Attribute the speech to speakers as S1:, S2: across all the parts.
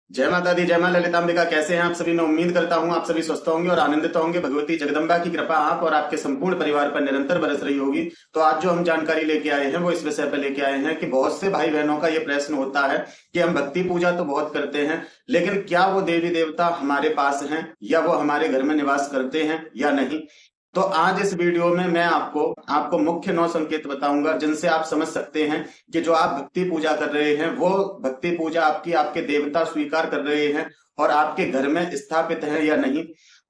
S1: जय माता दी, जय मां ललितांबिका। कैसे हैं आप सभी? मैं उम्मीद करता हूं आप सभी स्वस्थ होंगे और आनंदित होंगे। भगवती जगदम्बा की कृपा आप और आपके संपूर्ण परिवार पर निरंतर बरस रही होगी। तो आज जो हम जानकारी लेके आए हैं वो इस विषय पर लेके आए हैं कि बहुत से भाई बहनों का ये प्रश्न होता है कि हम भक्ति पूजा तो बहुत करते हैं, लेकिन क्या वो देवी देवता हमारे पास हैं या वो हमारे घर में निवास करते हैं या नहीं। तो आज इस वीडियो में मैं आपको मुख्य 9 संकेत बताऊंगा जिनसे आप समझ सकते हैं कि जो आप भक्ति पूजा कर रहे हैं वो भक्ति पूजा आपके देवता स्वीकार कर रहे हैं और आपके घर में स्थापित है या नहीं।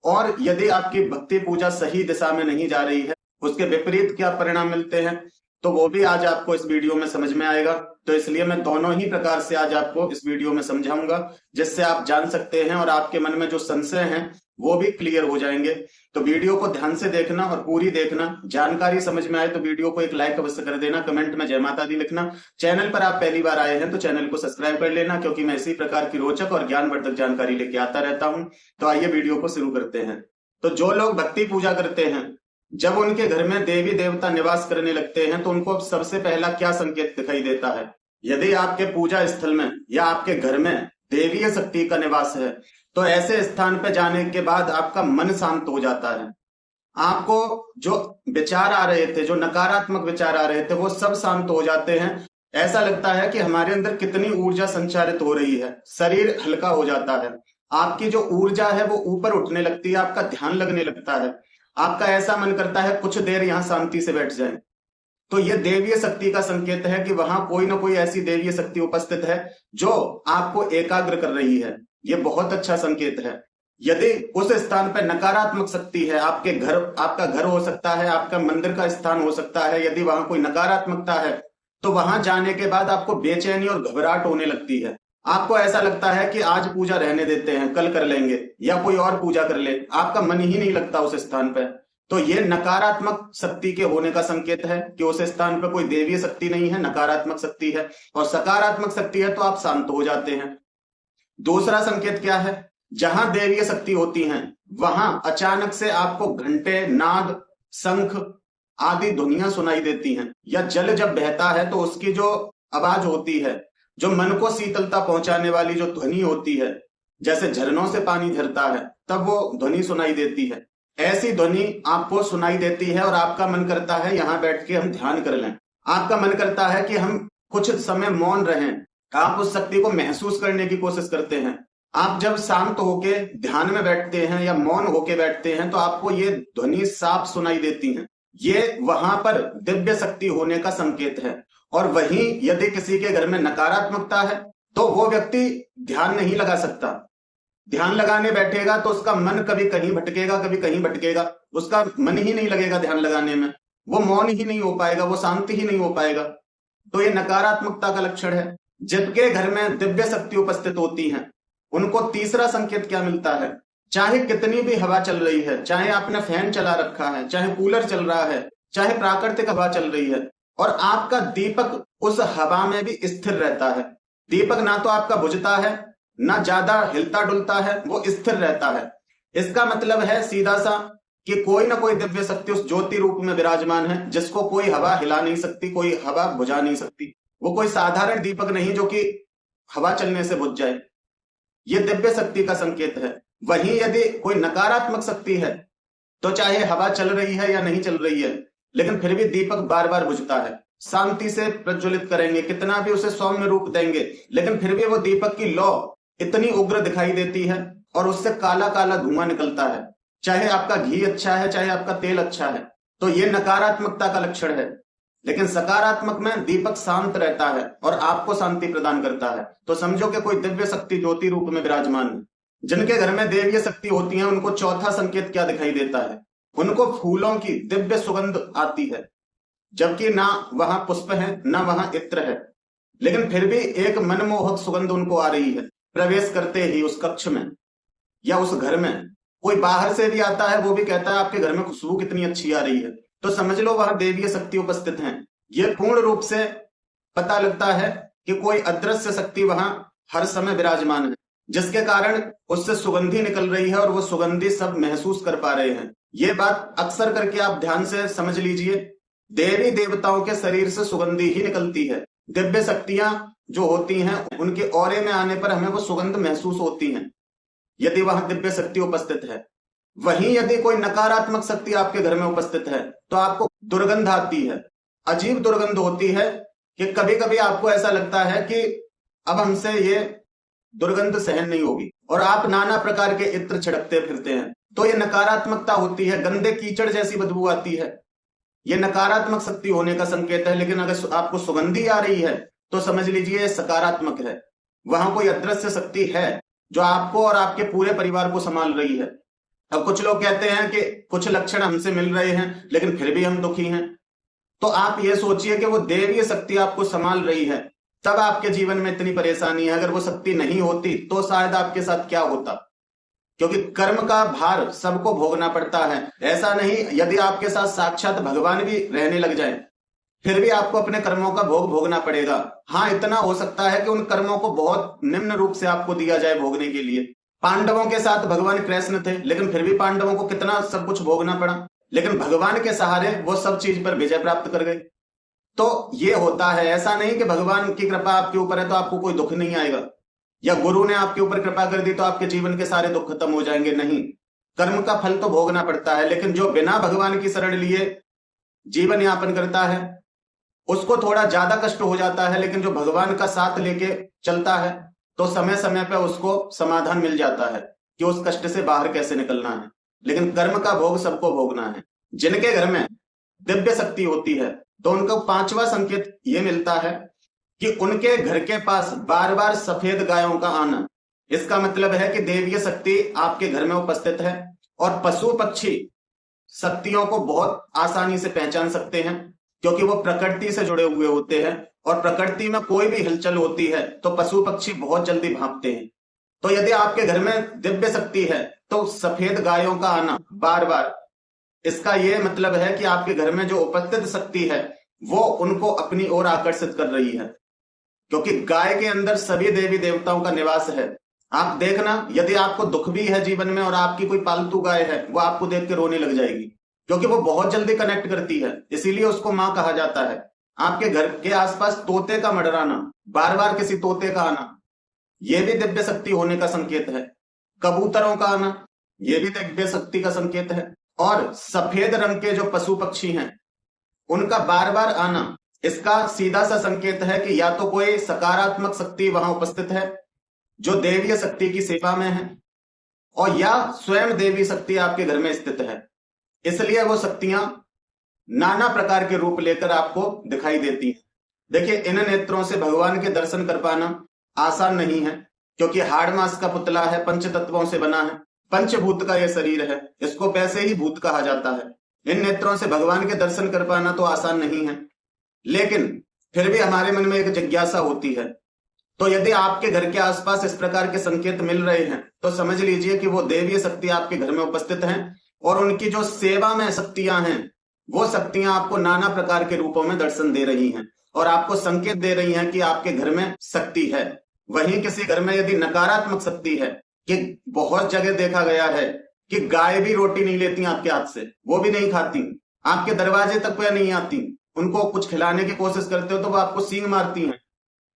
S1: और यदि आपकी भक्ति पूजा सही दिशा में नहीं जा रही है, उसके विपरीत क्या परिणाम मिलते हैं, तो वो भी आज आपको इस वीडियो में समझ में आएगा। तो इसलिए मैं दोनों ही प्रकार से आज आपको इस वीडियो में समझाऊंगा, जिससे आप जान सकते हैं और आपके मन में जो संशय हैं वो भी क्लियर हो जाएंगे। तो वीडियो को ध्यान से देखना और पूरी देखना। जानकारी समझ में आए तो वीडियो को एक लाइक अवश्य कर देना, कमेंट में जय माता दी लिखना। चैनल पर आप पहली बार आए हैं तो चैनल को सब्सक्राइब कर लेना, क्योंकि मैं इसी प्रकार की रोचक और ज्ञानवर्धक जानकारी लेके आता रहता हूं। तो आइए वीडियो को शुरू करते हैं। तो जो लोग भक्ति पूजा करते हैं, जब उनके घर में देवी देवता निवास करने लगते हैं तो उनको सबसे पहला क्या संकेत दिखाई देता है? यदि आपके पूजा स्थल में या आपके घर में देवीय शक्ति का निवास है तो ऐसे स्थान पर जाने के बाद आपका मन शांत हो जाता है। आपको जो विचार आ रहे थे, जो नकारात्मक विचार आ रहे थे, वो सब शांत हो जाते हैं। ऐसा लगता है कि हमारे अंदर कितनी ऊर्जा संचारित हो रही है, शरीर हल्का हो जाता है, आपकी जो ऊर्जा है वो ऊपर उठने लगती है, आपका ध्यान लगने लगता है, आपका ऐसा मन करता है कुछ देर यहाँ शांति से बैठ जाए। तो ये देवीय शक्ति का संकेत है कि वहां कोई ना कोई ऐसी देवीय शक्ति उपस्थित है जो आपको एकाग्र कर रही है। ये बहुत अच्छा संकेत है। यदि उस स्थान पर नकारात्मक शक्ति है, आपका घर हो सकता है, आपका मंदिर का स्थान हो सकता है, यदि वहां कोई नकारात्मकता है तो वहां जाने के बाद आपको बेचैनी और घबराहट होने लगती है। आपको ऐसा लगता है कि आज पूजा रहने देते हैं, कल कर लेंगे या कोई और पूजा कर ले। आपका मन ही नहीं लगता उस स्थान पर। तो ये नकारात्मक शक्ति के होने का संकेत है कि उस स्थान पर कोई देवीय शक्ति नहीं है, नकारात्मक शक्ति है। और सकारात्मक शक्ति है तो आप शांत हो जाते हैं। दूसरा संकेत क्या है? जहां देवीय शक्ति होती हैं वहां अचानक से आपको घंटे, नाद, शंख आदि ध्वनियां सुनाई देती हैं, या जल जब बहता है तो उसकी जो आवाज होती है, जो मन को शीतलता पहुंचाने वाली जो ध्वनि होती है, जैसे झरनों से पानी झरता है तब वो ध्वनि सुनाई देती है। ऐसी ध्वनि आपको सुनाई देती है और आपका मन करता है यहां बैठ के हम ध्यान कर लें। आपका मन करता है कि हम कुछ समय मौन रहें। आप उस शक्ति को महसूस करने की कोशिश करते हैं। आप जब शांत होके ध्यान में बैठते हैं या मौन होके बैठते हैं तो आपको ये ध्वनि साफ सुनाई देती है। ये वहां पर दिव्य शक्ति होने का संकेत है। और वहीं यदि किसी के घर में नकारात्मकता है तो वो व्यक्ति ध्यान नहीं लगा सकता। ध्यान लगाने बैठेगा तो उसका मन कभी कहीं भटकेगा, कभी कहीं भटकेगा, उसका मन ही नहीं लगेगा ध्यान लगाने में, वो मौन ही नहीं हो पाएगा, वो शांति ही नहीं हो पाएगा। तो ये नकारात्मकता का लक्षण है। जिनके घर में दिव्य शक्ति उपस्थित होती है उनको तीसरा संकेत क्या मिलता है? चाहे कितनी भी हवा चल रही है, चाहे आपने फैन चला रखा है, चाहे कूलर चल रहा है, चाहे प्राकृतिक हवा चल रही है, और आपका दीपक उस हवा में भी स्थिर रहता है। दीपक ना तो आपका बुझता है, ना ज्यादा हिलता डुलता है, वो स्थिर रहता है। इसका मतलब है सीधा सा कि कोई ना कोई दिव्य शक्ति उस ज्योति रूप में विराजमान है, जिसको कोई हवा हिला नहीं सकती, कोई हवा बुझा नहीं सकती। वो कोई साधारण दीपक नहीं जो कि हवा चलने से बुझ जाए। ये दिव्य शक्ति का संकेत है। वहीं यदि कोई नकारात्मक शक्ति है तो चाहे हवा चल रही है या नहीं चल रही है, लेकिन फिर भी दीपक बार बार बुझता है। शांति से प्रज्वलित करेंगे, कितना भी उसे सौम्य रूप देंगे, लेकिन फिर भी वो दीपक की लौ इतनी उग्र दिखाई देती है और उससे काला काला धुआं निकलता है। चाहे आपका घी अच्छा है, चाहे आपका तेल अच्छा है। तो ये नकारात्मकता का लक्षण है। लेकिन सकारात्मक में दीपक शांत रहता है और आपको शांति प्रदान करता है। तो समझो कि कोई दिव्य शक्ति ज्योति रूप में विराजमान है। जिनके घर में देवीय शक्ति होती है उनको चौथा संकेत क्या दिखाई देता है? उनको फूलों की दिव्य सुगंध आती है, जबकि ना वहां पुष्प है ना वहां इत्र है, लेकिन फिर भी एक मनमोहक सुगंध उनको आ रही है। प्रवेश करते ही उस कक्ष में या उस घर में कोई बाहर से भी आता है, वो भी कहता है आपके घर में खुशबू कितनी अच्छी आ रही है। तो समझ लो वहां देवीय शक्ति उपस्थित है। ये पूर्ण रूप से पता लगता है कि कोई अदृश्य शक्ति वहां हर समय विराजमान है, जिसके कारण उससे सुगंधी निकल रही है और वो सुगंधी सब महसूस कर पा रहे हैं। ये बात अक्सर करके आप ध्यान से समझ लीजिए। देवी देवताओं के शरीर से सुगंधी ही निकलती है। दिव्य शक्तियां जो होती हैं उनके ऑरे में आने पर हमें वो सुगंध महसूस होती हैं, यदि वहां दिव्य शक्ति उपस्थित है। वहीं यदि कोई नकारात्मक शक्ति आपके घर में उपस्थित है तो आपको दुर्गंध आती है, अजीब दुर्गंध होती है कि कभी कभी आपको ऐसा लगता है कि अब हमसे ये दुर्गंध सहन नहीं होगी और आप नाना प्रकार के इत्र छिड़कते फिरते हैं। तो ये नकारात्मकता होती है, गंदे कीचड़ जैसी बदबू आती है, ये नकारात्मक शक्ति होने का संकेत है। लेकिन अगर आपको सुगंधी आ रही है तो समझ लीजिए सकारात्मक है, वहां कोई अदृश्य शक्ति है जो आपको और आपके पूरे परिवार को संभाल रही है। अब कुछ लोग कहते हैं कि कुछ लक्षण हमसे मिल रहे हैं लेकिन फिर भी हम दुखी हैं, तो आप ये सोचिए कि वो देवीय शक्ति आपको संभाल रही है, तब आपके जीवन में इतनी परेशानी है। अगर वो शक्ति नहीं होती तो शायद आपके साथ क्या होता, क्योंकि कर्म का भार सबको भोगना पड़ता है। ऐसा नहीं यदि आपके साथ साक्षात भगवान भी रहने लग जाए फिर भी आपको अपने कर्मों का भोग भोगना पड़ेगा। हाँ, इतना हो सकता है कि उन कर्मों को बहुत निम्न रूप से आपको दिया जाए भोगने के लिए। पांडवों के साथ भगवान कृष्ण थे लेकिन फिर भी पांडवों को कितना सब कुछ भोगना पड़ा, लेकिन भगवान के सहारे वो सब चीज पर विजय प्राप्त कर गए। तो ये होता है, ऐसा नहीं कि भगवान की कृपा आपके ऊपर है तो आपको कोई दुख नहीं आएगा, या गुरु ने आपके ऊपर कृपा कर दी तो आपके जीवन के सारे दुख खत्म हो जाएंगे। नहीं, कर्म का फल तो भोगना पड़ता है। लेकिन जो बिना भगवान की शरण लिए जीवन यापन करता है उसको थोड़ा ज्यादा कष्ट हो जाता है, लेकिन जो भगवान का साथ लेके चलता है तो समय समय पर उसको समाधान मिल जाता है कि उस कष्ट से बाहर कैसे निकलना है। लेकिन कर्म का भोग सबको भोगना है। जिनके घर में दिव्य शक्ति होती है तो उनको पांचवा संकेत ये मिलता है कि उनके घर के पास बार बार सफेद गायों का आना। इसका मतलब है कि देवीय शक्ति आपके घर में उपस्थित है। और पशु पक्षी शक्तियों को बहुत आसानी से पहचान सकते हैं क्योंकि वो प्रकृति से जुड़े हुए होते हैं, और प्रकृति में कोई भी हलचल होती है तो पशु पक्षी बहुत जल्दी भागते हैं। तो यदि आपके घर में दिव्य शक्ति है तो सफेद गायों का आना बार बार, इसका यह मतलब है कि आपके घर में जो उपस्थित शक्ति है वो उनको अपनी ओर आकर्षित कर रही है, क्योंकि गाय के अंदर सभी देवी देवताओं का निवास है। आप देखना, यदि आपको दुख भी है जीवन में और आपकी कोई पालतू गाय है, वो आपको देख के रोने लग जाएगी, क्योंकि वो बहुत जल्दी कनेक्ट करती है, इसीलिए उसको माँ कहा जाता है। आपके घर के आसपास तोते का मडराना, बार बार किसी तोते का आना, यह भी दिव्य शक्ति होने का संकेत है। कबूतरों का आना, यह भी दिव्य शक्ति का संकेत है। और सफेद रंग के जो पशु पक्षी हैं उनका बार बार आना, इसका सीधा सा संकेत है कि या तो कोई सकारात्मक शक्ति वहां उपस्थित है जो देवीय शक्ति की सेवा में है, और या स्वयं देवी शक्ति आपके घर में स्थित है। इसलिए वो शक्तियां नाना प्रकार के रूप लेकर आपको दिखाई देती हैं। देखिए, इन नेत्रों से भगवान के दर्शन कर पाना आसान नहीं है, क्योंकि हाड़ मांस का पुतला है, पंच तत्वों से बना है, पंचभूत का यह शरीर है, इसको वैसे ही भूत कहा जाता है। इन नेत्रों से भगवान के दर्शन कर पाना तो आसान नहीं है, लेकिन फिर भी हमारे मन में एक जिज्ञासा होती है। तो यदि आपके घर के आसपास इस प्रकार के संकेत मिल रहे हैं तो समझ लीजिए कि वो देवीय शक्ति आपके घर में उपस्थित हैं, और उनकी जो सेवा में शक्तियां हैं वो शक्तियां आपको नाना प्रकार के रूपों में दर्शन दे रही हैं और आपको संकेत दे रही हैं कि आपके घर में शक्ति है। वहीं किसी घर में यदि नकारात्मक शक्ति है, कि बहुत जगह देखा गया है कि गाय भी रोटी नहीं लेती आपके हाथ से, वो भी नहीं खाती, आपके दरवाजे तक पे नहीं आती, उनको कुछ खिलाने की कोशिश करते हो तो वो आपको सींग मारती हैं,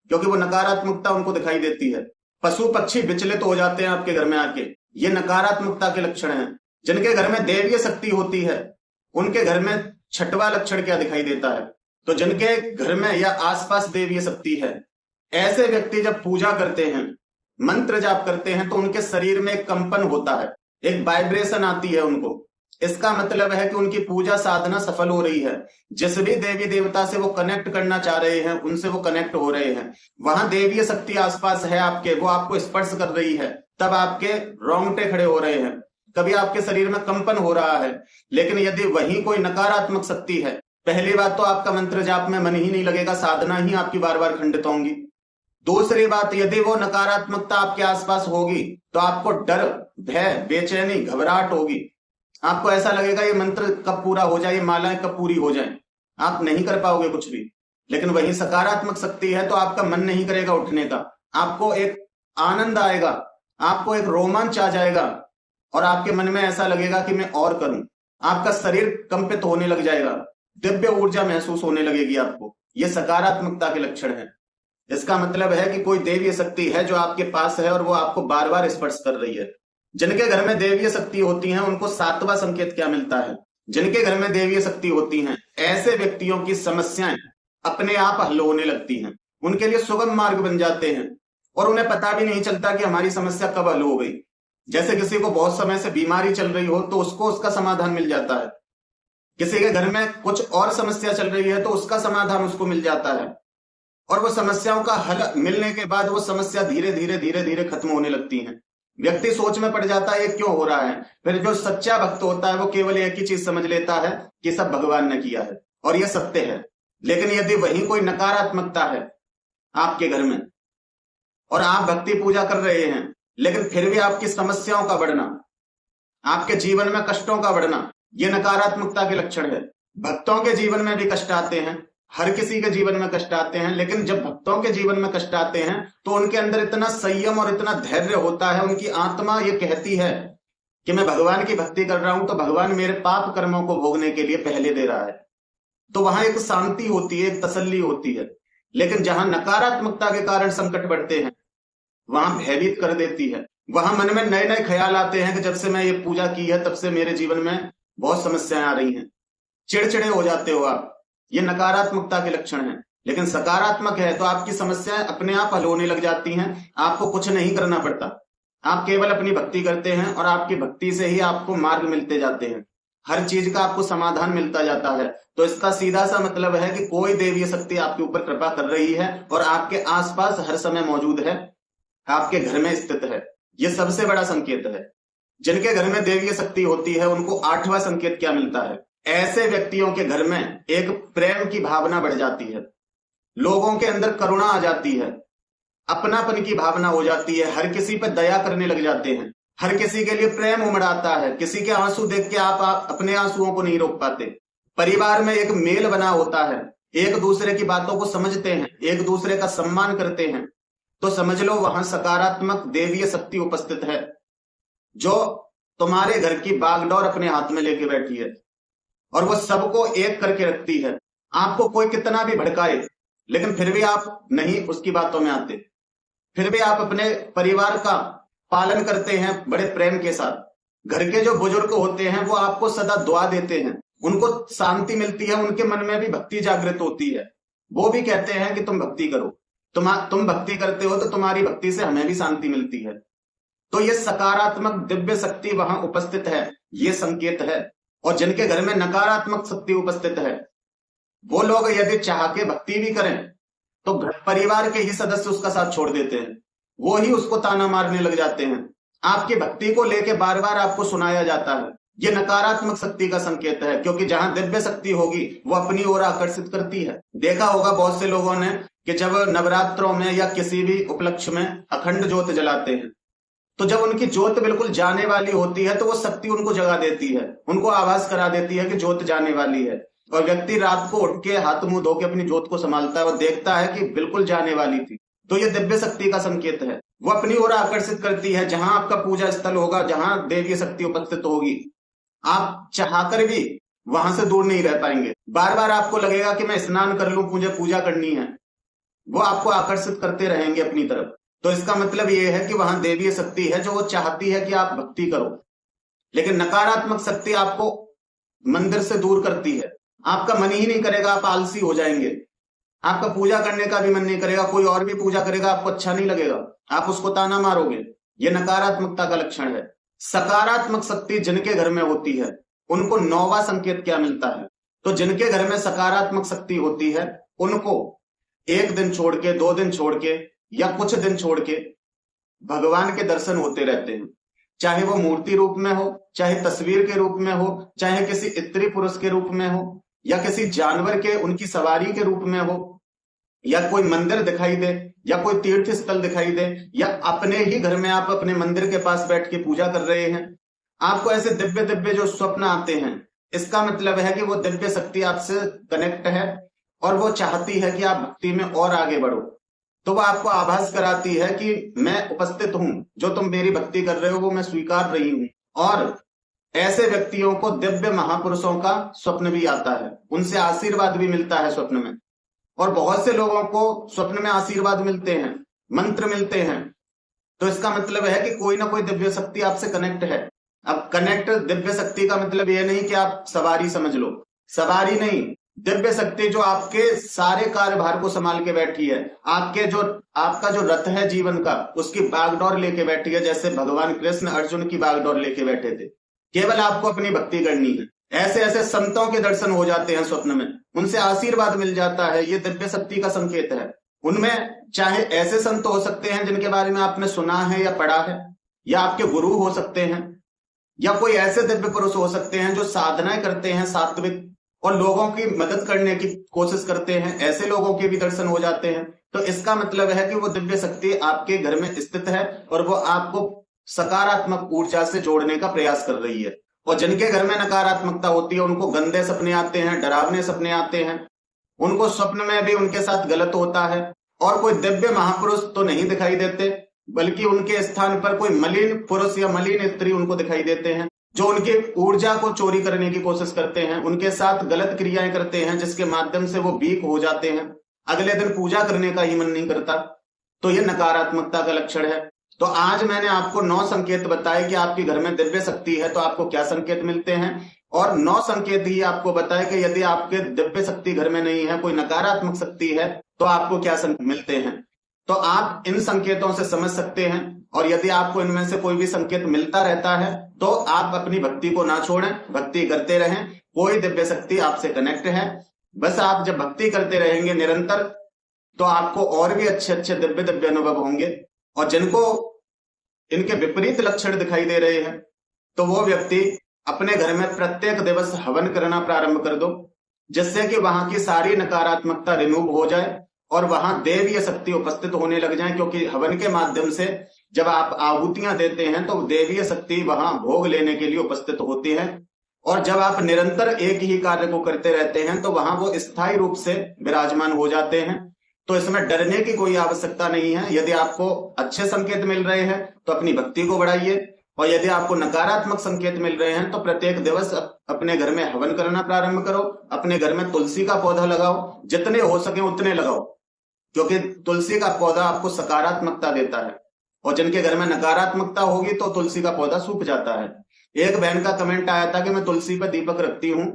S1: क्योंकि वो नकारात्मकता उनको दिखाई देती है। पशु पक्षी विचलित हो जाते हैं आपके घर में आके, ये नकारात्मकता के लक्षण हैं। जिनके घर में देवीय शक्ति होती है उनके घर में छठवां लक्षण क्या दिखाई देता है, तो जिनके घर में या आसपास देवीय शक्ति है, ऐसे व्यक्ति जब पूजा करते हैं, मंत्र जाप करते हैं, तो उनके शरीर में एक कंपन होता है, एक वाइब्रेशन आती है उनको। इसका मतलब है कि उनकी पूजा साधना सफल हो रही है। जिस भी देवी देवता से वो कनेक्ट करना चाह रहे हैं उनसे वो कनेक्ट हो रहे हैं। वहां देवीय शक्ति आसपास है आपके, वो आपको स्पर्श कर रही है, तब आपके रोंगटे खड़े हो रहे हैं, कभी आपके शरीर में कंपन हो रहा है। लेकिन यदि वही कोई नकारात्मक शक्ति है, पहली बात तो आपका मंत्र जाप में मन ही नहीं लगेगा, साधना ही आपकी बार बार खंडित होंगी। दूसरी बात, यदि वो नकारात्मकता आपके आसपास होगी तो आपको डर, भय, बेचैनी, घबराहट होगी। आपको ऐसा लगेगा ये मंत्र कब पूरा हो जाए, ये मालाएं कब पूरी हो जाएं, आप नहीं कर पाओगे कुछ भी। लेकिन वही सकारात्मक शक्ति है तो आपका मन नहीं करेगा उठने का, आपको एक आनंद आएगा, आपको एक रोमांच आ जाएगा, और आपके मन में ऐसा लगेगा कि मैं और करूं। आपका शरीर कंपित होने लग जाएगा, दिव्य ऊर्जा महसूस होने लगेगी आपको। ये सकारात्मकता के लक्षण है। इसका मतलब है कि कोई देवीय शक्ति है जो आपके पास है और वो आपको बार बार स्पर्श कर रही है। जिनके घर में देवीय शक्ति होती है उनको सातवां संकेत क्या मिलता है? जिनके घर में देवीय शक्ति होती है ऐसे व्यक्तियों की समस्याएं अपने आप हल होने लगती हैं, उनके लिए सुगम मार्ग बन जाते हैं और उन्हें पता भी नहीं चलता कि हमारी समस्या कब हल हो गई। जैसे किसी को बहुत समय से बीमारी चल रही हो तो उसको उसका समाधान मिल जाता है, किसी के घर में कुछ और समस्या चल रही है तो उसका समाधान उसको मिल जाता है और वो समस्याओं का हल मिलने के बाद वो समस्या धीरे धीरे धीरे धीरे खत्म होने लगती है। व्यक्ति सोच में पड़ जाता है ये क्यों हो रहा है। फिर जो सच्चा भक्त होता है वो केवल एक ही चीज समझ लेता है कि सब भगवान ने किया है और ये सत्य है। लेकिन यदि वही कोई नकारात्मकता है आपके घर में और आप भक्ति पूजा कर रहे हैं लेकिन फिर भी आपकी समस्याओं का बढ़ना, आपके जीवन में कष्टों का बढ़ना, ये नकारात्मकता के लक्षण है। भक्तों के जीवन में भी कष्ट आते हैं, हर किसी के जीवन में कष्ट आते हैं, लेकिन जब भक्तों के जीवन में कष्ट आते हैं तो उनके अंदर इतना संयम और इतना धैर्य होता है, उनकी आत्मा ये कहती है कि मैं भगवान की भक्ति कर रहा हूं तो भगवान मेरे पाप कर्मों को भोगने के लिए पहले दे रहा है। तो वहां एक शांति होती है, एक तसल्ली होती है। लेकिन जहां नकारात्मकता के कारण संकट बढ़ते हैं वहां भयभीत कर देती है, वहां मन में नए नए ख्याल आते हैं कि जब से मैं ये पूजा की है तब से मेरे जीवन में बहुत समस्याएं आ रही हैं, चिड़चिड़े हो जाते हो आप। ये नकारात्मकता के लक्षण हैं। लेकिन सकारात्मक है तो आपकी समस्याएं अपने आप हल होने लग जाती हैं, आपको कुछ नहीं करना पड़ता, आप केवल अपनी भक्ति करते हैं और आपकी भक्ति से ही आपको मार्ग मिलते जाते हैं, हर चीज का आपको समाधान मिलता जाता है। तो इसका सीधा सा मतलब है कि कोई देवीय शक्ति आपके ऊपर कृपा कर रही है और आपके आसपास हर समय मौजूद है, आपके घर में स्थित है। ये सबसे बड़ा संकेत है। जिनके घर में देवीय शक्ति होती है उनको आठवां संकेत क्या मिलता है? ऐसे व्यक्तियों के घर में एक प्रेम की भावना बढ़ जाती है, लोगों के अंदर करुणा आ जाती है, अपनापन की भावना हो जाती है, हर किसी पर दया करने लग जाते हैं, हर किसी के लिए प्रेम उमड़ाता है। किसी के आंसू देख के आप अपने आंसुओं को नहीं रोक पाते। परिवार में एक मेल बना होता है, एक दूसरे की बातों को समझते हैं, एक दूसरे का सम्मान करते हैं। तो समझ लो वहां सकारात्मक देवीय शक्ति उपस्थित है जो तुम्हारे घर की बागडोर अपने हाथ में लेके बैठी है और वो सबको एक करके रखती है। आपको कोई कितना भी भड़काए लेकिन फिर भी आप नहीं उसकी बातों में आते, फिर भी आप अपने परिवार का पालन करते हैं बड़े प्रेम के साथ। घर के जो बुजुर्ग होते हैं वो आपको सदा दुआ देते हैं, उनको शांति मिलती है, उनके मन में भी भक्ति जागृत होती है। वो भी कहते हैं कि तुम भक्ति करो, तुम भक्ति करते हो तो तुम्हारी भक्ति से हमें भी शांति मिलती है। तो ये सकारात्मक दिव्य शक्ति वहां उपस्थित है, ये संकेत है। और जिनके घर में नकारात्मक शक्ति उपस्थित है वो लोग यदि चाह के भक्ति भी करें तो घर परिवार के ही सदस्य उसका साथ छोड़ देते हैं, वो ही उसको ताना मारने लग जाते हैं। आपकी भक्ति को लेके बार बार आपको सुनाया जाता है, ये नकारात्मक शक्ति का संकेत है। क्योंकि जहां दिव्य शक्ति होगी वो अपनी ओर आकर्षित करती है। देखा होगा बहुत से लोगों ने कि जब नवरात्रों में या किसी भी उपलक्ष्य में अखंड ज्योत जलाते हैं तो जब उनकी ज्योत बिल्कुल जाने वाली होती है तो वो शक्ति उनको जगा देती है, उनको आभास करा देती है कि ज्योत जाने वाली है। और व्यक्ति रात को उठ के हाथ मुंह धो के अपनी ज्योत को संभालता है और देखता है कि बिल्कुल जाने वाली थी। तो ये दिव्य शक्ति का संकेत है, वो अपनी ओर आकर्षित करती है। जहां आपका पूजा स्थल होगा, जहां देवीय शक्ति उपस्थित होगी, आप चाहकर भी वहां से दूर नहीं रह पाएंगे। बार बार आपको लगेगा कि मैं स्नान कर लूं, मुझे पूजा करनी है, वो आपको आकर्षित करते रहेंगे अपनी तरफ। तो इसका मतलब ये है कि वहां देवीय शक्ति है जो वो चाहती है कि आप भक्ति करो। लेकिन नकारात्मक शक्ति आपको मंदिर से दूर करती है, आपका मन ही नहीं करेगा, आप आलसी हो जाएंगे, आपका पूजा करने का भी मन नहीं करेगा, कोई और भी पूजा करेगा आपको अच्छा नहीं लगेगा, आप उसको ताना मारोगे। ये नकारात्मकता का लक्षण है। सकारात्मक शक्ति जिनके घर में होती है उनको नौवां संकेत क्या मिलता है? तो जिनके घर में सकारात्मक शक्ति होती है उनको एक दिन छोड़ के, 2 दिन छोड़ के या कुछ दिन छोड़ के भगवान के दर्शन होते रहते हैं। चाहे वो मूर्ति रूप में हो, चाहे तस्वीर के रूप में हो, चाहे किसी स्त्री पुरुष के रूप में हो, या किसी जानवर के उनकी सवारी के रूप में हो, या कोई मंदिर दिखाई दे, या कोई तीर्थ स्थल दिखाई दे, या अपने ही घर में आप अपने मंदिर के पास बैठ के पूजा कर रहे हैं, आपको ऐसे दिव्य दिव्य जो स्वप्न आते हैं, इसका मतलब है कि वो दिव्य शक्ति आपसे कनेक्ट है और वो चाहती है कि आप भक्ति में और आगे बढ़ो। तो वो आपको आभास कराती है कि मैं उपस्थित हूं, जो तुम मेरी भक्ति कर रहे हो वो मैं स्वीकार रही हूं। और ऐसे व्यक्तियों को दिव्य महापुरुषों का स्वप्न भी आता है, उनसे आशीर्वाद भी मिलता है स्वप्न में। और बहुत से लोगों को स्वप्न में आशीर्वाद मिलते हैं, मंत्र मिलते हैं, तो इसका मतलब है कि कोई ना कोई दिव्य शक्ति आपसे कनेक्ट है। अब कनेक्ट दिव्य शक्ति का मतलब ये नहीं कि आप सवारी समझ लो, सवारी नहीं, दिव्य शक्ति जो आपके सारे कार्यभार को संभाल के बैठी है, आपका जो रथ है जीवन का, उसकी बागडोर लेके बैठी है, जैसे भगवान कृष्ण अर्जुन की बागडोर लेके बैठे थे। केवल आपको अपनी भक्ति करनी है। ऐसे ऐसे संतों के दर्शन हो जाते हैं स्वप्न में, उनसे आशीर्वाद मिल जाता है, ये दिव्य शक्ति का संकेत है। उनमें चाहे ऐसे संत हो सकते हैं जिनके बारे में आपने सुना है या पढ़ा है, या आपके गुरु हो सकते हैं, या कोई ऐसे दिव्य पुरुष हो सकते हैं जो साधनाएं करते हैं सात्विक और लोगों की मदद करने की कोशिश करते हैं, ऐसे लोगों के भी दर्शन हो जाते हैं। तो इसका मतलब है कि वो दिव्य शक्ति आपके घर में स्थित है और वो आपको सकारात्मक ऊर्जा से जोड़ने का प्रयास कर रही है। और जिनके घर में नकारात्मकता होती है, उनको गंदे सपने आते हैं, डरावने सपने आते हैं, उनको स्वप्न में भी उनके साथ गलत होता है, और कोई दिव्य महापुरुष तो नहीं दिखाई देते, बल्कि उनके स्थान पर कोई मलिन पुरुष या मलिन स्त्री उनको दिखाई देते हैं, जो उनकी ऊर्जा को चोरी करने की कोशिश करते हैं, उनके साथ गलत क्रियाएं करते हैं, जिसके माध्यम से वो वीक हो जाते हैं, अगले दिन पूजा करने का ही मन नहीं करता। तो ये नकारात्मकता का लक्षण है। तो आज मैंने आपको 9 संकेत बताए कि आपके घर में दिव्य शक्ति है तो आपको क्या संकेत मिलते हैं, और 9 संकेत ही आपको बताए कि यदि आपके दिव्य शक्ति घर में नहीं है, कोई नकारात्मक शक्ति है, तो आपको क्या संकेत मिलते हैं। तो आप इन संकेतों से समझ सकते हैं, और यदि आपको इनमें से कोई भी संकेत मिलता रहता है तो आप अपनी भक्ति को ना छोड़ें, भक्ति करते रहें। कोई दिव्य शक्ति आपसे कनेक्ट है, बस आप जब भक्ति करते रहेंगे निरंतर, तो आपको और भी अच्छे अच्छे दिव्य दिव्य अनुभव होंगे। और जिनको इनके विपरीत लक्षण दिखाई दे रहे हैं, तो वो व्यक्ति अपने घर में प्रत्येक दिवस हवन करना प्रारंभ कर दो, जिससे कि वहां की सारी नकारात्मकता रिमूव हो जाए और वहां देवीय शक्ति उपस्थित होने लग जाए। क्योंकि हवन के माध्यम से जब आप आहुतियां देते हैं तो देवीय शक्ति वहां भोग लेने के लिए उपस्थित होती है, और जब आप निरंतर एक ही कार्य को करते रहते हैं तो वहां वो स्थायी रूप से विराजमान हो जाते हैं। तो इसमें डरने की कोई आवश्यकता नहीं है। यदि आपको अच्छे संकेत मिल रहे हैं तो अपनी भक्ति को बढ़ाइए, और यदि आपको नकारात्मक संकेत मिल रहे हैं तो प्रत्येक दिवस अपने घर में हवन करना प्रारंभ करो, अपने घर में तुलसी का पौधा लगाओ, जितने हो सके उतने लगाओ, क्योंकि तुलसी का पौधा आपको सकारात्मकता देता है, और जिनके घर में नकारात्मकता होगी तो तुलसी का पौधा सूख जाता है। एक बहन का कमेंट आया था कि मैं तुलसी पर दीपक रखती हूं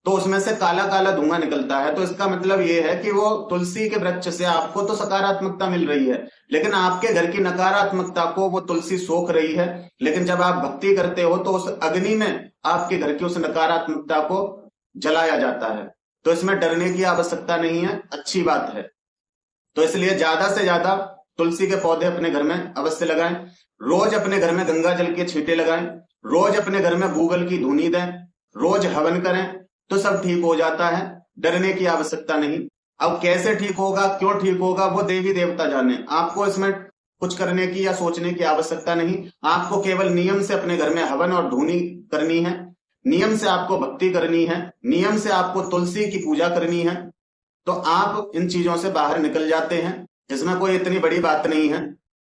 S1: तो उसमें से काला काला धुआं निकलता है। तो इसका मतलब ये है कि वो तुलसी के वृक्ष से आपको तो सकारात्मकता मिल रही है, लेकिन आपके घर की नकारात्मकता को वो तुलसी सोख रही है। लेकिन जब आप भक्ति करते हो तो उस अग्नि में आपके घर की उस नकारात्मकता को जलाया जाता है। तो इसमें डरने की आवश्यकता नहीं है, अच्छी बात है। तो इसलिए ज्यादा से ज्यादा तुलसी के पौधे अपने घर में अवश्य लगाएं। रोज अपने घर में गंगा जल के छींटे लगाएं, रोज अपने घर में गूगल की धुनी दें, रोज हवन करें, तो सब ठीक हो जाता है। डरने की आवश्यकता नहीं। अब कैसे ठीक होगा, क्यों ठीक होगा, वो देवी देवता जाने। आपको इसमें कुछ करने की या सोचने की आवश्यकता नहीं। आपको केवल नियम से अपने घर में हवन और धुनी करनी है, नियम से आपको भक्ति करनी है, नियम से आपको तुलसी की पूजा करनी है, तो आप इन चीजों से बाहर निकल जाते हैं। इसमें कोई इतनी बड़ी बात नहीं है।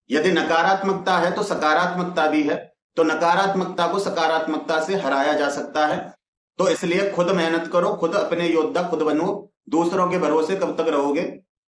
S1: यदि नकारात्मकता है तो सकारात्मकता भी है, तो नकारात्मकता को सकारात्मकता से हराया जा सकता है। तो इसलिए खुद मेहनत करो, खुद अपने योद्धा खुद बनो। दूसरों के भरोसे कब तक रहोगे।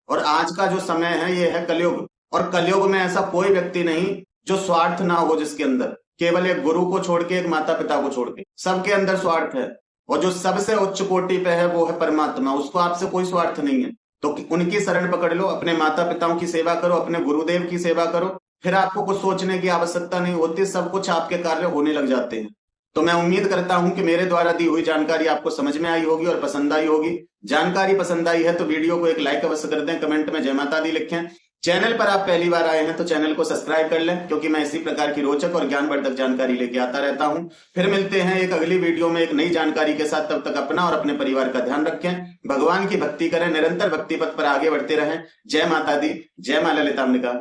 S1: और आज का जो समय है ये है कलयुग, और कलयुग में ऐसा कोई व्यक्ति नहीं जो स्वार्थ ना हो, जिसके अंदर केवल एक गुरु को छोड़ के, एक माता पिता को छोड़ के सबके अंदर स्वार्थ है। और जो सबसे उच्च कोटि पे है वो है परमात्मा, उसको आपसे कोई स्वार्थ नहीं है। तो उनकी शरण पकड़ लो, अपने माता पिताओं की सेवा करो, अपने गुरुदेव की सेवा करो, फिर आपको कुछ सोचने की आवश्यकता नहीं होती, सब कुछ आपके कार्य होने लग जाते हैं। तो मैं उम्मीद करता हूं कि मेरे द्वारा दी हुई जानकारी आपको समझ में आई होगी और पसंद आई होगी। जानकारी पसंद आई है तो वीडियो को एक लाइक अवश्य कर दें, कमेंट में जय माता दी लिखें। चैनल पर आप पहली बार आए हैं तो चैनल को सब्सक्राइब कर लें, क्योंकि मैं इसी प्रकार की रोचक और ज्ञानवर्धक जानकारी लेके आता रहता हूं। फिर मिलते हैं एक अगली वीडियो में एक नई जानकारी के साथ। तब तक अपना और अपने परिवार का ध्यान रखें, भगवान की भक्ति करें, निरंतर भक्ति पथ पर आगे बढ़ते रहें। जय माता दी, जय मां ललिताम्बिका।